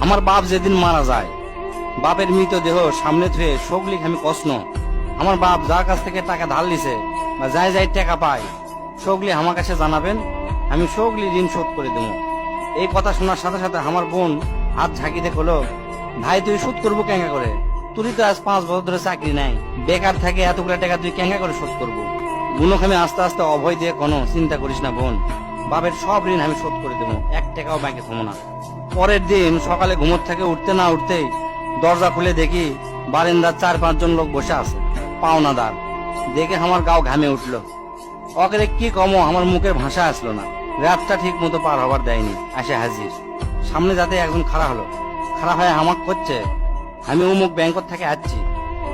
আমার বাপ যেদিন মারা যায়, বাপের মৃতদেহ সামনে থুয়ে শোকলিক আমি কষ্ণ। আমার বাপ যার কাছ থেকে টাকা ধার লিছে বা যাই যাই টাকা পায়, শোকলি আমার কাছে জানাবেন, আমি শোকলি ঋণ শোধ করে দেবো। এই কথা শোনার সাথে সাথে আমার বোন হাত ঝাঁকি দিয়ে হলো, ভাই তুই শোধ করবো কেঙ্গা করে? তুই তো আজ 5 বছর ধরে চাকরি নাই, বেকার থাকে, এতগুলা টাকা তুই কেঙ্গা করে শোধ করবো? বুনক আমি আস্তে আস্তে অভয় দিয়ে কোনো চিন্তা করিস না বোন, বাপের সব ঋণ আমি শোধ করে দেবো, 1 টাকাও ব্যাংকে থমো না। পরের দিন সকালে ঘুমোর থেকে উঠতে না উঠতেই দরজা খুলে দেখি বারান্দার 4-5 জন লোক বসে আছে, পাওনাদার। দেখে আমার গাও ঘামে উঠলো। অকেরে কি কমো, আমার মুখের ভাষা আসলো না। রাতটা ঠিক মতো পার হবার দেয়নি, আসে হাজির। সামনে যাতে একজন খাড়া হলো, খাড়া হয়ে আমাকে করছে, আমি অমুক ব্যাংকত থেকে আসছি,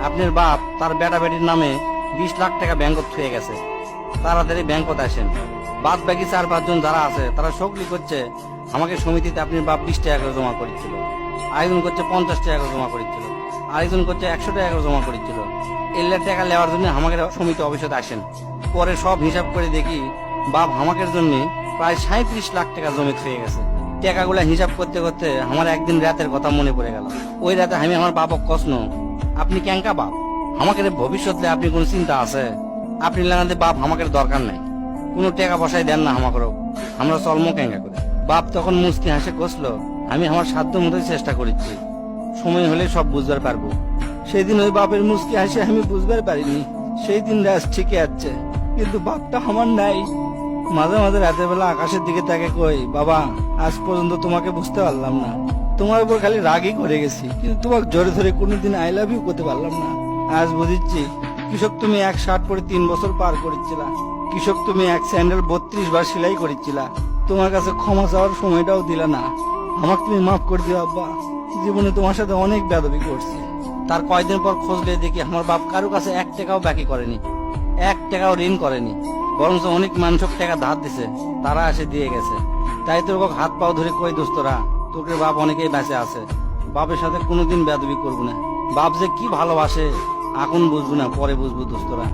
আপনার বাপ তার বেটা বেটির নামে 20 লাখ টাকা ব্যাংকত থুয়ে গেছে, তাড়াতাড়ি ব্যাংকত আসেন। বাদ বাকি 4-5 জন যারা আছে তারা শোকলি করছে, আমাকে সমিতিতে আপনার বাপ 20 টাকা করে জমা করেছিল, আরেকজন করছে 50 টাকা করে জমা করেছিল, আরেকজন করছে 100 টাকা করে জমা করেছিল। এলে টাকা নেওয়ার জন্য আমাকে সমিতি অফিসে আসেন। পরে সব হিসাব করে দেখি বাপ আমাকে জন্য প্রায় 37 লাখ টাকা জমি হয়ে গেছে। টাকাগুলা হিসাব করতে করতে আমার একদিন রাতের কথা মনে পড়ে গেল। ওই রাতে আমি আমার বাপক কষ্ণ, আপনি ক্যাঙ্কা বাপ, আমাকে ভবিষ্যতে আপনি কোন চিন্তা আছে? আপনি লাগাতে বাপ আমাকে দরকার নাই, কোনো টাকা পয়সায় দেন না আমাকেও, আমরা চলমো ক্যাঙ্কা করে। বাপ তখন মুস্কি হাসে কষলো, আমি আমার সাধ্য মতোই চেষ্টা করেছি, সময় হলে সব বুঝবার পারবো। সেই দিন ওই বাপের মুস্কি হাসে আমি বুঝবার পারিনি। সেই দিন রাত ঠিকই আছে, কিন্তু বাপটা আমার নাই। মাঝে মাঝে রাতের বেলা আকাশের দিকে তাকে কই, বাবা আজ পর্যন্ত তোমাকে বুঝতে পারলাম না, তোমার উপর খালি রাগই করে গেছি, কিন্তু তোমাকে জোরে ধরে কোনোদিন আই লাভ ইউ করতে পারলাম না। আজ বুঝিচ্ছি, কৃষক তুমি 1 শার্ট পরে 3 বছর পার করেছিলা, কৃষক তুমি 1 স্যান্ডেল 32 বার সেলাই করেছিলা, তোমার কাছে ক্ষমা চাওয়ার সময়টাও দিলা না। আমাকে তুমি মাফ করে দিও আব্বা, জীবনে তোমার সাথে অনেক বেয়াদবি করছি। তার কয়েকদিন পর খোঁজলে দেখি আমার বাপ কারো কাছে 1 টাকাও বাকি করেনি, 1 টাকাও ঋণ করেনি, বরঞ্চ অনেক মানুষক টাকা ধার দিছে, তারা এসে দিয়ে গেছে। তাই তোর হাত পাও ধরে কই, দোস্তরা তোকে বাপ অনেকেই বেঁচে আছে, বাপের সাথে কোনোদিন বেয়াদবি করবো না। বাপ যে কি ভালোবাসে এখন বুঝবো না, পরে বুঝবো দোস্তরা।